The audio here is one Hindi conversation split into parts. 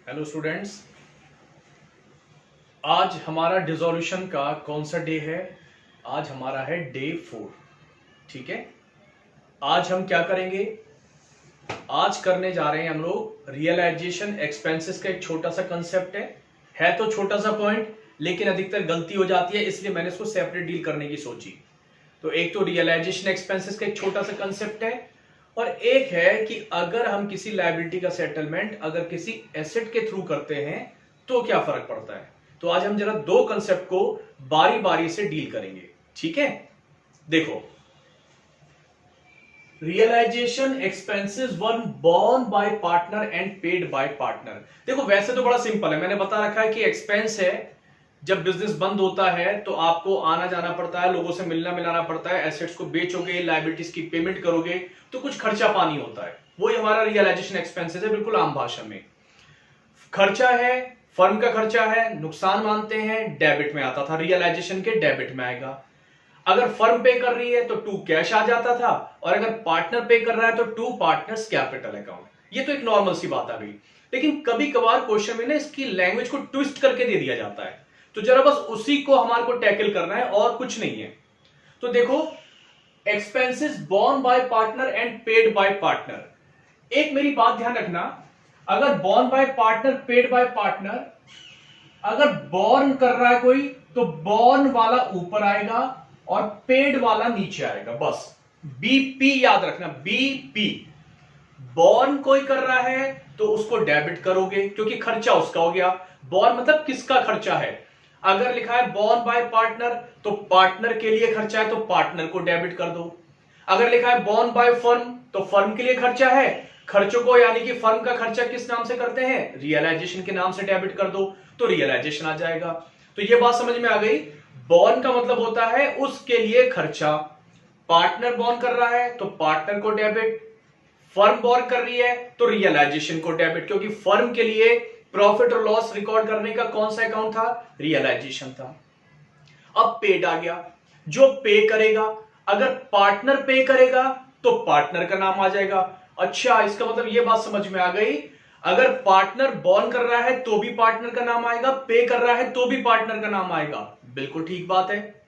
Hello students. आज हमारा डिसोल्यूशन का कौन सा डे है? आज हमारा है डे 4। ठीक है, आज हम क्या करेंगे? आज करने जा रहे हैं हम लोग रियलाइजेशन एक्सपेंसेस का एक छोटा सा कंसेप्ट है तो छोटा सा पॉइंट, लेकिन अधिकतर गलती हो जाती है, इसलिए मैंने इसको सेपरेट डील करने की सोची। तो एक तो रियलाइजेशन एक्सपेंसेस का एक छोटा सा कंसेप्ट है, और एक है कि अगर हम किसी लायबिलिटी का सेटलमेंट अगर किसी एसेट के थ्रू करते हैं तो क्या फर्क पड़ता है। तो आज हम जरा दो कंसेप्ट को बारी बारी से डील करेंगे। ठीक है, देखो, realisation expenses one borne by partner and paid by partner. देखो, वैसे तो बड़ा सिंपल है, मैंने बता रखा है कि एक्सपेंस है, जब बिजनेस बंद होता है तो आपको आना जाना पड़ता है, लोगों से मिलना मिलाना पड़ता है, एसेट्स को बेचोगे, लायबिलिटीज की पेमेंट करोगे तो कुछ खर्चा पानी होता है, वही हमारा रियलाइजेशन एक्सपेंसेस है। बिल्कुल आम भाषा में खर्चा है, फर्म का खर्चा है, नुकसान मानते हैं, डेबिट में आता था, रियलाइजेशन के डेबिट में आएगा। अगर फर्म पे कर रही है तो टू कैश आ जाता था, और अगर पार्टनर पे कर रहा है तो टू पार्टनर्स कैपिटल अकाउंट। ये तो एक नॉर्मल सी बात आ गई, लेकिन कभी कभार क्वेश्चन में ना इसकी लैंग्वेज को ट्विस्ट करके दे दिया जाता है, तो जरा बस उसी को हमारे को टैकल करना है और कुछ नहीं है। तो देखो, expenses borne by partner and paid by partner. एक मेरी बात ध्यान रखना, अगर borne by partner paid by partner, अगर बोर्न कर रहा है कोई तो बोर्न वाला ऊपर आएगा और पेड वाला नीचे आएगा, बस बीपी याद रखना, बीपी। बोर्न कोई कर रहा है तो उसको डेबिट करोगे क्योंकि खर्चा उसका हो गया। बोर्न मतलब किसका खर्चा है, अगर लिखा है बोर्न बाय पार्टनर तो पार्टनर के लिए खर्चा है तो पार्टनर को डेबिट कर दो। अगर लिखा है बोर्न बाय फर्म तो फर्म के लिए खर्चा है, खर्चों को यानी कि फर्म का खर्चा किस नाम से करते हैं, रियलाइजेशन के नाम से डेबिट कर दो तो रियलाइजेशन आ जाएगा। तो ये बात समझ में आ गई। बोर्न का मतलब होता है उसके लिए खर्चा, पार्टनर बोर्न कर रहा है तो पार्टनर को डेबिट, फर्म बोर्न कर रही है तो रियलाइजेशन को डेबिट, क्योंकि फर्म के लिए प्रॉफिट और लॉस रिकॉर्ड करने का कौन सा अकाउंट था, रियलाइजेशन था। अब पेड आ गया, जो पे करेगा, अगर पार्टनर पे करेगा तो पार्टनर का नाम आ जाएगा। अच्छा, इसका मतलब ये बात समझ में आ गई, अगर पार्टनर बोर्न कर रहा है तो भी पार्टनर का नाम आएगा, पे कर रहा है तो भी पार्टनर का नाम आएगा। बिल्कुल ठीक बात है।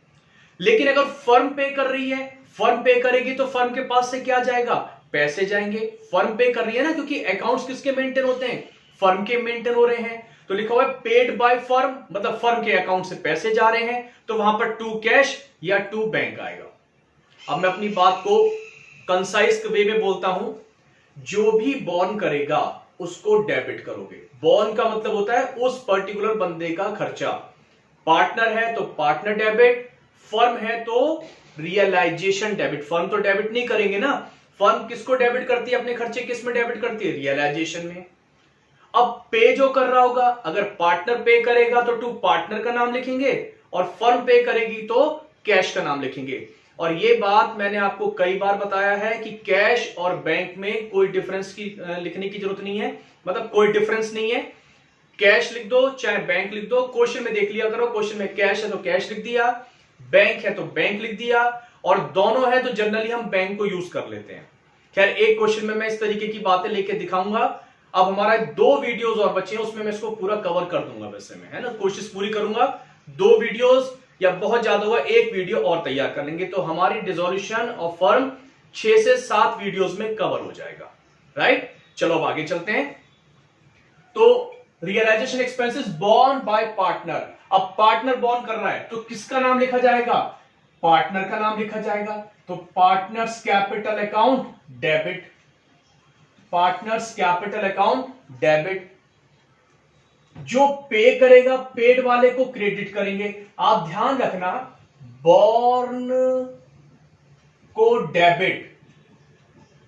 लेकिन अगर फर्म पे कर रही है, फर्म पे करेगी तो फर्म के पास से क्या जाएगा, पैसे जाएंगे। फर्म पे कर रही है ना, क्योंकि अकाउंट्स किसके मेंटेन होते हैं, फर्म के मेंटेन हो रहे हैं। तो लिखा हुआ है पेड बाय फर्म, मतलब फर्म के अकाउंट से पैसे जा रहे हैं, तो वहां पर टू कैश या टू बैंक आएगा। अब मैं अपनी बात को कंसाइज वे में बोलता हूं, जो भी बोर्न करेगा उसको डेबिट करोगे। बोर्न का मतलब होता है उस पर्टिकुलर बंदे का खर्चा, पार्टनर है तो पार्टनर डेबिट, फर्म है तो रियलाइजेशन डेबिट। फर्म तो डेबिट नहीं करेंगे ना, फर्म किसको डेबिट करती है, अपने खर्चे किस में डेबिट करती है, रियलाइजेशन में। अब पे जो कर रहा होगा, अगर पार्टनर पे करेगा तो टू पार्टनर का नाम लिखेंगे, और फर्म पे करेगी तो कैश का नाम लिखेंगे। और ये बात मैंने आपको कई बार बताया है कि कैश और बैंक में कोई डिफरेंस की लिखने की जरूरत नहीं है, मतलब कोई डिफरेंस नहीं है। कैश लिख दो चाहे बैंक लिख दो, क्वेश्चन में देख लिया करो, क्वेश्चन में कैश है तो कैश लिख दिया, बैंक है तो बैंक लिख दिया, और दोनों है तो जनरली हम बैंक को यूज कर लेते हैं। खैर, एक क्वेश्चन में मैं इस तरीके की बातें लेके दिखाऊंगा। अब हमारा 2 वीडियोस और बचे हैं, उसमें मैं इसको पूरा कवर कर दूंगा, वैसे में है ना, कोशिश पूरी करूंगा। 2 वीडियोस या बहुत ज्यादा हुआ 1 वीडियो और तैयार कर लेंगे, तो हमारी डिसोल्यूशन ऑफ फर्म 6 से 7 वीडियोस में कवर हो जाएगा। राइट, चलो अब आगे चलते हैं। तो realisation expenses borne by partner, अब पार्टनर बोर्न कर रहा है तो किसका नाम लिखा जाएगा, पार्टनर का नाम लिखा जाएगा, तो partners capital account debit, partners capital account debit. जो पे करेगा पेड वाले को क्रेडिट करेंगे। आप ध्यान रखना, बोर्न को डेबिट,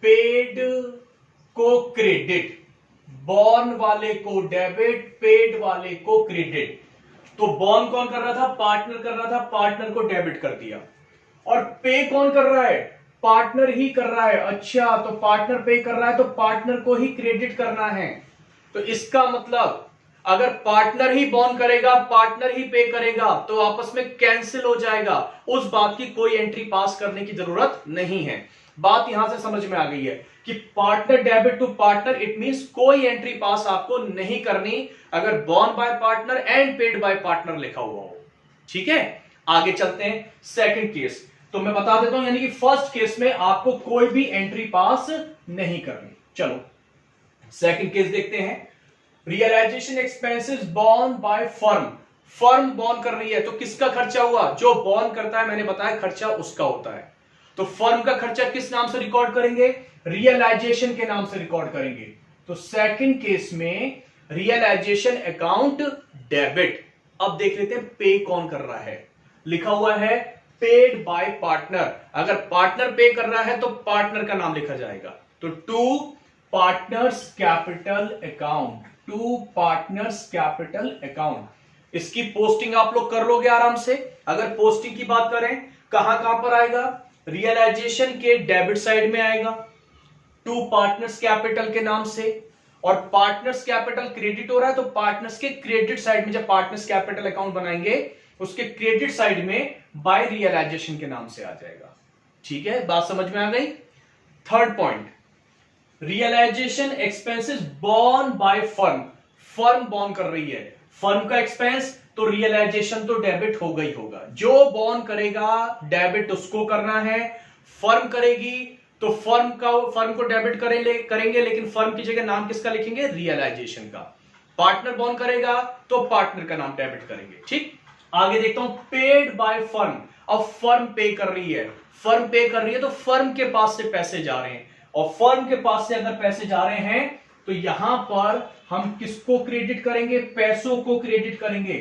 पेड को क्रेडिट, बोर्न वाले को डेबिट, पेड वाले को क्रेडिट। तो बोर्न कौन कर रहा था, पार्टनर कर रहा था, पार्टनर को डेबिट कर दिया। और पे कौन कर रहा है, पार्टनर ही कर रहा है। अच्छा, तो पार्टनर पे कर रहा है तो पार्टनर को ही क्रेडिट करना है। तो इसका मतलब अगर पार्टनर ही बोर्न करेगा, पार्टनर ही पे करेगा, तो आपस में कैंसिल हो जाएगा, उस बात की कोई एंट्री पास करने की जरूरत नहीं है। बात यहां से समझ में आ गई है कि partner debit to partner, it means कोई एंट्री पास आपको नहीं करनी अगर borne by partner and paid by partner लिखा हुआ हो। ठीक है, आगे चलते हैं सेकंड केस। तो मैं बता देता हूं, यानी कि फर्स्ट केस में आपको कोई भी एंट्री पास नहीं करनी। चलो सेकंड केस देखते हैं। Realisation expenses borne by firm, firm borne कर रही है तो किसका खर्चा हुआ? जो बॉर्न करता है, मैंने बताया खर्चा उसका होता है। तो फर्म का खर्चा किस नाम से रिकॉर्ड करेंगे? रियलाइजेशन के नाम से रिकॉर्ड करेंगे। तो सेकंड केस में रियलाइजेशन अकाउंट डेबिट। अब देख लेते हैं पे कौन कर रहा है। लिखा हुआ है पेड बाय पार्टनर। अगर पार्टनर पे कर रहा है तो पार्टनर का नाम लिखा जाएगा। तो to partners capital account, to partners capital account. इसकी पोस्टिंग आप लोग कर लोगे आराम से। अगर पोस्टिंग की बात करें, कहां कहां पर आएगा? रियलाइजेशन के डेबिट साइड में आएगा टू पार्टनर्स कैपिटल के नाम से, और पार्टनर्स कैपिटल क्रेडिट हो रहा है तो पार्टनर्स के क्रेडिट साइड में, जब पार्टनर्स कैपिटल अकाउंट बनाएंगे उसके क्रेडिट साइड में बाय रियलाइजेशन के नाम से आ जाएगा। ठीक है, बात समझ में आ गई। Third point, realisation expenses borne by firm, firm borne कर रही है, फर्म का एक्सपेंस तो रियलाइजेशन तो डेबिट होगा ही होगा। जो बॉर्न करेगा डेबिट उसको करना है, फर्म करेगी तो फर्म को डेबिट करेंगे, लेकिन फर्म की जगह नाम किसका लिखेंगे? रियलाइजेशन का। पार्टनर बॉर्न करेगा तो पार्टनर का नाम डेबिट करेंगे। ठीक, आगे देखता हूं पेड बाय फर्म। अब फर्म पे कर रही है, फर्म पे कर रही है तो फर्म के पास से पैसे जा रहे हैं, और फर्म के पास से अगर पैसे जा रहे हैं तो यहां पर हम किसको क्रेडिट करेंगे? पैसों को क्रेडिट करेंगे।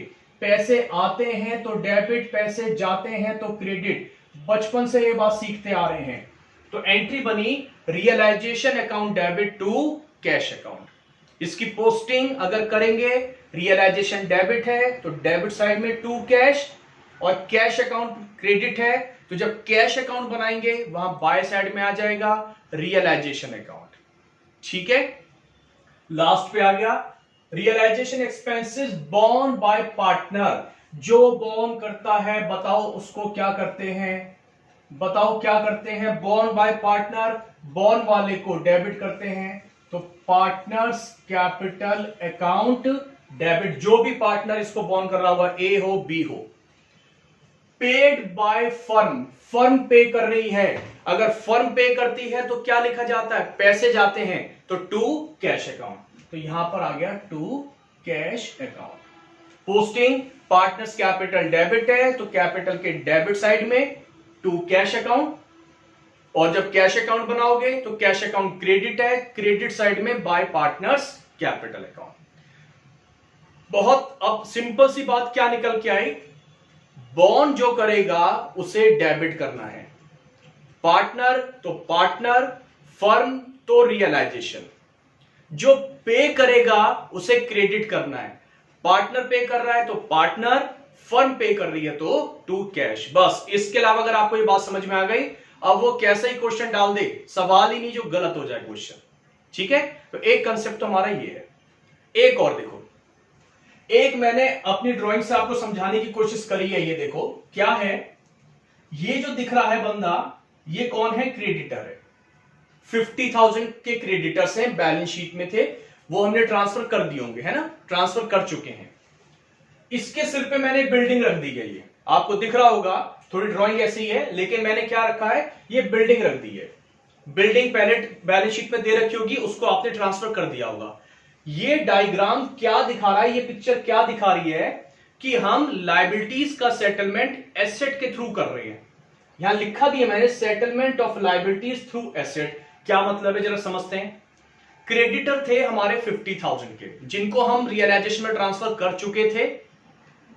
पैसे आते हैं तो डेबिट, पैसे जाते हैं तो क्रेडिट। बचपन से ये बात सीखते आ रहे हैं। तो एंट्री बनी realisation account debit to cash account. इसकी पोस्टिंग अगर करेंगे, रियलाइजेशन डेबिट है तो डेबिट साइड में टू कैश, और कैश अकाउंट क्रेडिट है तो जब कैश अकाउंट बनाएंगे वहां बाय साइड में आ जाएगा रियलाइजेशन अकाउंट। ठीक है, लास्ट पे आ गया realisation expenses borne by partner. जो बॉर्न करता है बताओ उसको क्या करते हैं? बताओ क्या करते हैं? बॉर्न बाय पार्टनर, बॉर्न वाले को डेबिट करते हैं तो पार्टनर्स कैपिटल अकाउंट डेबिट। जो भी पार्टनर इसको बॉर्न कर रहा होगा, ए हो बी हो। पेड बाय फर्म, फर्म पे कर रही है। अगर फर्म पे करती है तो क्या लिखा जाता है? पैसे जाते हैं तो टू कैश अकाउंट। तो यहां पर आ गया to cash account. Posting partners capital debit है तो कैपिटल के डेबिट साइड में टू कैश अकाउंट, और जब कैश अकाउंट बनाओगे तो कैश अकाउंट क्रेडिट है, क्रेडिट साइड में बाय पार्टनर्स कैपिटल अकाउंट। बहुत अब सिंपल सी बात क्या निकल के आई? बॉर्न जो करेगा उसे डेबिट करना है, पार्टनर तो पार्टनर, फर्म तो रियलाइजेशन। जो पे करेगा उसे क्रेडिट करना है। पार्टनर पे कर रहा है तो पार्टनर, फर्म पे कर रही है तो टू कैश। बस इसके अलावा अगर आपको ये बात समझ में आ गई, अब वो कैसे ही क्वेश्चन डाल दे, सवाल ही नहीं जो गलत हो जाए क्वेश्चन। ठीक है, तो एक कंसेप्ट तो हमारा ये है। एक और देखो, एक मैंने अपनी ड्राइंग से आपको समझाने की कोशिश करी है। ये देखो क्या है, ये जो दिख रहा है बंदा, ये कौन है? क्रेडिटर है। 50,000 के क्रेडिटर्स हैं, बैलेंस शीट में थे, वो हमने ट्रांसफर कर दिए होंगे, है ना? ट्रांसफर कर चुके हैं। इसके सिर पे मैंने बिल्डिंग रख दी गई है, आपको दिख रहा होगा, थोड़ी ड्राइंग ऐसी ही है, लेकिन मैंने क्या रखा है? ये बिल्डिंग रख दी है। बिल्डिंग पहले बैलेंस शीट में दे रखी होगी, उसको आपने ट्रांसफर कर दिया होगा। ये डायग्राम क्या दिखा रहा है? ये पिक्चर क्या दिखा रही है कि हम लायबिलिटीज का सेटलमेंट एसेट के थ्रू कर रहे हैं। यहां लिखा भी है मैंने, settlement of liabilities through asset. क्या मतलब है जरा समझते हैं। क्रेडिटर थे हमारे 50,000 के, जिनको हम रियलाइजेशन में ट्रांसफर कर चुके थे।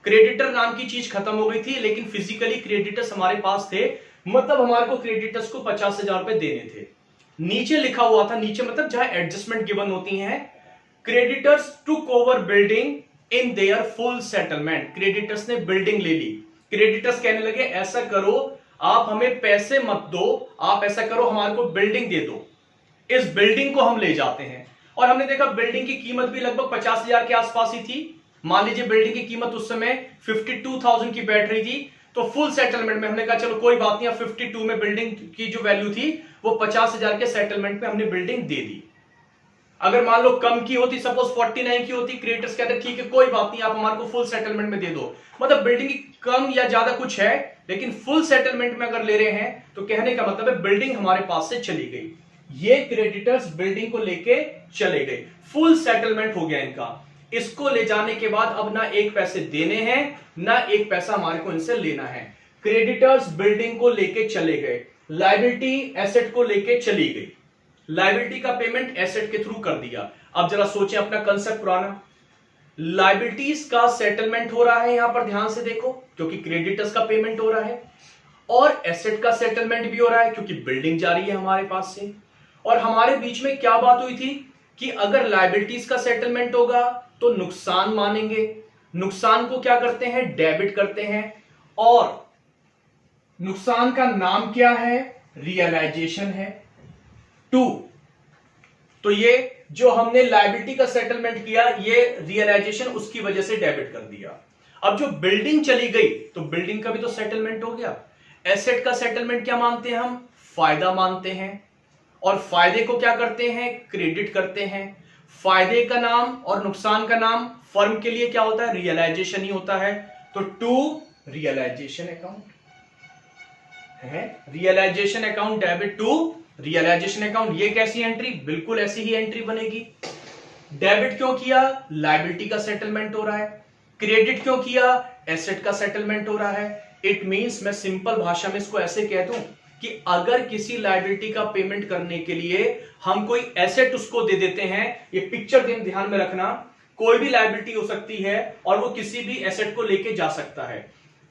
क्रेडिटर नाम की चीज खत्म हो गई थी, लेकिन फिजिकली क्रेडिटर्स हमारे पास थे, मतलब हमारे को क्रेडिटर्स को 50,000 रुपए देने थे। नीचे लिखा हुआ था, नीचे मतलब जहां एडजस्टमेंट गिवन होती हैं, creditors took over building in their full settlement. Creditors ने बिल्डिंग ले ली। क्रेडिटर्स कहने लगे ऐसा करो, आप हमें पैसे मत दो, आप ऐसा करो हमारे को बिल्डिंग दे दो, इस बिल्डिंग को हम ले जाते हैं। और हमने देखा बिल्डिंग की कीमत भी लगभग 50,000 के आसपास ही थी। मान लीजिए बिल्डिंग की कीमत उस समय 52,000 की बैठ रही थी, तो तो फुल सेटलमेंट में हमने कहा चलो कोई बात नहीं, 52 में बिल्डिंग की जो वैल्यू थी वो 50,000 के सेटलमेंट में हमने बिल्डिंग दे दी। अगर मान लो कम की होती, सपोज 49 की होती, क्रिएटर्स कहते ठीक है कोई बात नहीं, आप हमारे को फुल सेटलमेंट में दे दो। मतलब बिल्डिंग कम या ज्यादा कुछ है, लेकिन फुल सेटलमेंट में अगर ले रहे हैं तो कहने का मतलब है बिल्डिंग हमारे पास से चली गई। ये क्रेडिटर्स बिल्डिंग को लेके चले गए, फुल सेटलमेंट हो गया इनका। इसको ले जाने के बाद अब ना एक पैसे देने हैं ना एक पैसा हमारे को इनसे लेना है। क्रेडिटर्स बिल्डिंग को लेके चले गए, लायबिलिटी एसेट को लेके चली गई, लायबिलिटी का पेमेंट एसेट के थ्रू कर दिया। अब जरा सोचें अपना कंसेप्ट पुराना, लायबिलिटीज का सेटलमेंट हो रहा है यहां पर, ध्यान से देखो, क्योंकि क्रेडिटर्स का पेमेंट हो रहा है, और एसेट का सेटलमेंट भी हो रहा है क्योंकि बिल्डिंग जा रही है हमारे पास से। और हमारे बीच में क्या बात हुई थी कि अगर लायबिलिटीज का सेटलमेंट होगा तो नुकसान मानेंगे, नुकसान को क्या करते हैं, डेबिट करते हैं, और नुकसान का नाम क्या है, रियलाइजेशन है। 2, तो ये जो हमने लायबिलिटी का सेटलमेंट किया, ये रियलाइजेशन उसकी वजह से डेबिट कर दिया। अब जो बिल्डिंग चली गई तो बिल्डिंग का भी तो सेटलमेंट हो गया। एसेट का सेटलमेंट क्या मानते हैं हम, फायदा मानते हैं, और फायदे को क्या करते हैं, क्रेडिट करते हैं। फायदे का नाम और नुकसान का नाम फर्म के लिए क्या होता है, रियलाइजेशन ही होता है। तो 2 रियलाइजेशन अकाउंट है, realisation account debit to realisation account. ये कैसी एंट्री, बिल्कुल ऐसी ही एंट्री बनेगी। डेबिट क्यों किया, लायबिलिटी का सेटलमेंट हो रहा है। क्रेडिट क्यों किया, एसेट का सेटलमेंट हो रहा है। इट मींस मैं सिंपल भाषा में इसको ऐसे कह दूं कि अगर किसी लायबिलिटी का पेमेंट करने के लिए हम कोई एसेट उसको दे देते हैं, ये पिक्चर ध्यान में रखना, कोई भी लायबिलिटी हो सकती है और वो किसी भी एसेट को लेके जा सकता है।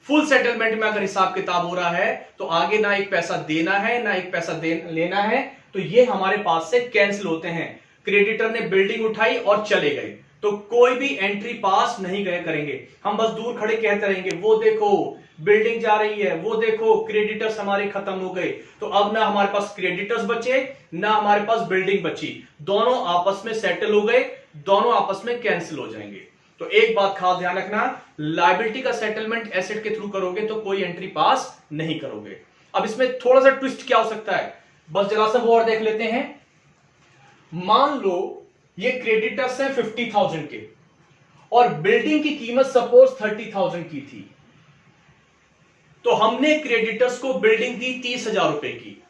फुल सेटलमेंट में अगर हिसाब किताब हो रहा है तो आगे ना एक पैसा देना है ना एक पैसा लेना है, तो ये हमारे पास से कैंसिल होते हैं। क्रेडिटर ने बिल्डिंग उठाई और चले गए तो कोई भी एंट्री पास नहीं करेंगे, हम बस दूर खड़े कहते रहेंगे वो देखो बिल्डिंग जा रही है, वो देखो क्रेडिटर्स हमारे खत्म हो गए। तो अब ना हमारे पास क्रेडिटर्स बचे ना हमारे पास बिल्डिंग बची, दोनों आपस में सेटल हो गए, दोनों आपस में कैंसिल हो जाएंगे। तो एक बात खास ध्यान रखना, लायबिलिटी का सेटलमेंट एसेट के थ्रू करोगे तो कोई एंट्री पास नहीं करोगे। अब इसमें थोड़ा सा ट्विस्ट क्या हो सकता है, बस जरा सा वो और देख लेते हैं। मान लो ये क्रेडिटर्स है 50,000 के और बिल्डिंग की कीमत सपोज 30,000 की थी, तो हमने क्रेडिटर्स को बिल्डिंग दी 30,000 रुपए की।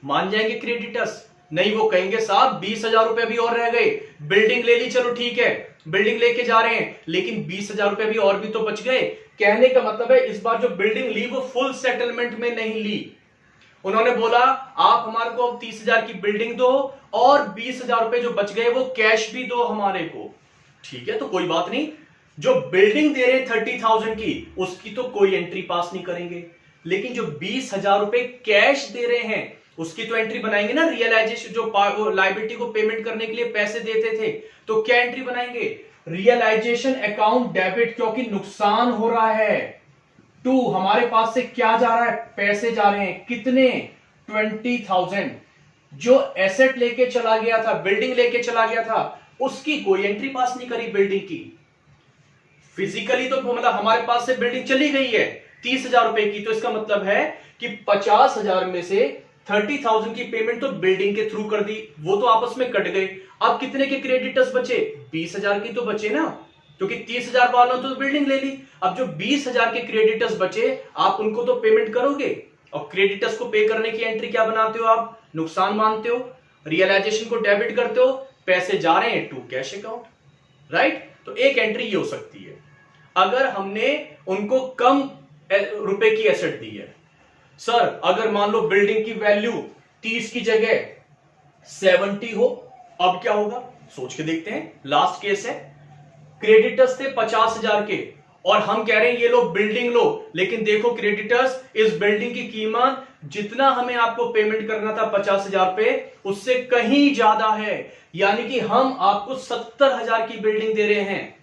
मान जाएंगे क्रेडिटर्स, नहीं वो कहेंगे साहब 20,000 रुपए भी और रह गए, बिल्डिंग ले ली, चलो ठीक है बिल्डिंग लेके जा रहे हैं, लेकिन 20,000 रुपए भी और भी तो बच गए। कहने का मतलब है इस बार जो बिल्डिंग ली वो फुल सेटलमेंट में नहीं ली। उन्होंने बोला आप हमारे को अब 30,000 की बिल्डिंग दो और 20,000 रुपए जो बच गए वो कैश भी दो हमारे को। ठीक है, तो कोई बात नहीं, जो बिल्डिंग दे रहे 30,000 की उसकी तो कोई एंट्री पास नहीं करेंगे, लेकिन जो 20,000 रुपए कैश दे रहे हैं उसकी तो एंट्री बनाएंगे ना। रियलाइजेशन जो लायबिलिटी को पेमेंट करने के लिए पैसे देते थे तो क्या एंट्री बनाएंगे, रियलाइजेशन अकाउंट डेबिट, क्योंकि नुकसान हो रहा है। 2 हमारे पास से क्या जा रहा है, पैसे जा रहे हैं, कितने, 20,000। जो एसेट लेके चला गया था, बिल्डिंग लेके चला गया था, उसकी कोई एंट्री पास नहीं करी बिल्डिंग की। फिजिकली तो मतलब हमारे पास से बिल्डिंग चली गई है 30,000 रुपए की, तो इसका मतलब है कि 50,000 में से 30,000 की पेमेंट तो बिल्डिंग के थ्रू कर दी, वो तो आपस में कट गए। अब कितने के क्रेडिटर्स बचे, 20,000 की तो बचे ना, क्योंकि 30,000 वालों तो बिल्डिंग ले ली। अब जो 20,000 के क्रेडिटर्स बचे आप उनको तो पेमेंट करोगे, और क्रेडिटर्स को पे करने की एंट्री क्या बनाते हो आप, नुकसान मानते हो, रियलाइजेशन को डेबिट करते हो, पैसे जा रहे हैं टू कैश अकाउंट, राइट। तो एक एंट्री ये हो सकती है अगर हमने उनको कम रुपए की एसेट दी है। सर अगर मान लो बिल्डिंग की वैल्यू 30 की जगह 70 हो, अब क्या होगा, सोच के देखते हैं। लास्ट केस है, क्रेडिटर्स थे 50,000 के और हम कह रहे हैं ये लो बिल्डिंग लो, लेकिन देखो क्रेडिटर्स इस बिल्डिंग की कीमत जितना हमें आपको पेमेंट करना था 50,000 पे उससे कहीं ज्यादा है, यानी कि हम आपको 70,000 की बिल्डिंग दे रहे हैं,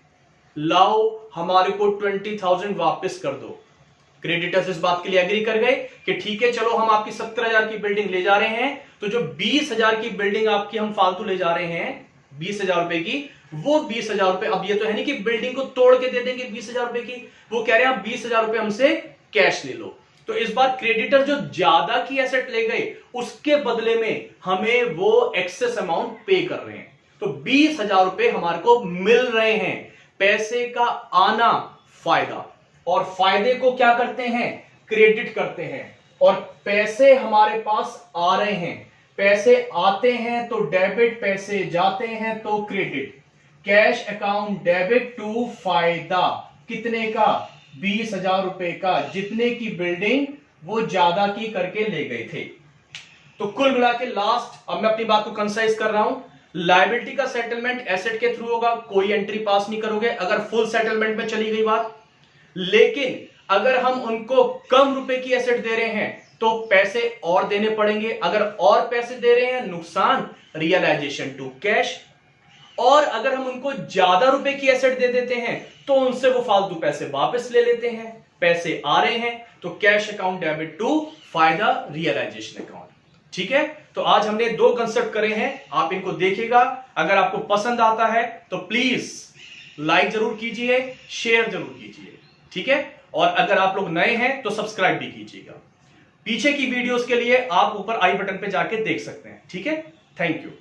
लाओ हमारे को 20,000 वापस कर दो। क्रेडिटर्स इस बात के लिए एग्री कर गए कि ठीक है चलो हम आपकी 70,000 की बिल्डिंग ले जा रहे हैं, तो जो 20,000 की बिल्डिंग आपकी हम फालतू ले जा रहे हैं 20,000 रुपए की, वो 20,000 रुपए, अब ये तो है नहीं कि बिल्डिंग को तोड़ के दे देंगे 20,000 रुपए की, वो कह रहे हैं आप 20,000 रुपए हमसे कैश ले लो। तो इस बार क्रेडिटर जो ज्यादा की एसेट ले गए उसके बदले में हमें वो एक्सेस अमाउंट पे कर रहे हैं। तो 20,000 रुपए हमारे को मिल रहे हैं। पैसे का आना फायदा, और फायदे को क्या करते हैं, क्रेडिट करते हैं। और पैसे हमारे पास आ रहे हैं, पैसे आते हैं तो डेबिट, पैसे जाते हैं तो credit. Cash account debit to फायदा कितने का, 20,000 रुपए का, जितने की बिल्डिंग वो ज्यादा की करके ले गए थे। तो कुल मिला के लास्ट, अब मैं अपनी बात को कंसाइज कर रहा हूं, लायबिलिटी का सेटलमेंट एसेट के थ्रू होगा, कोई एंट्री पास नहीं करोगे अगर फुल सेटलमेंट में चली गई बात। लेकिन अगर हम उनको कम रुपए की एसेट दे रहे हैं तो पैसे और देने पड़ेंगे, अगर और पैसे दे रहे हैं नुकसान, रियलाइजेशन टू कैश। और अगर हम उनको ज्यादा रुपए की एसेट दे देते हैं तो उनसे वो फालतू पैसे वापस ले लेते हैं, पैसे आ रहे हैं तो कैश अकाउंट डेबिट टू फायदा, रियलाइजेशन अकाउंट। ठीक है, तो आज हमने 2 कंसेप्ट करे हैं, आप इनको देखिएगा। अगर आपको पसंद आता है तो प्लीज लाइक जरूर कीजिए, शेयर जरूर कीजिए। ठीक है, और अगर आप लोग नए हैं तो सब्सक्राइब भी कीजिएगा। पीछे की वीडियोस के लिए आप ऊपर आई बटन पे जाके देख सकते हैं। ठीक है, थैंक यू।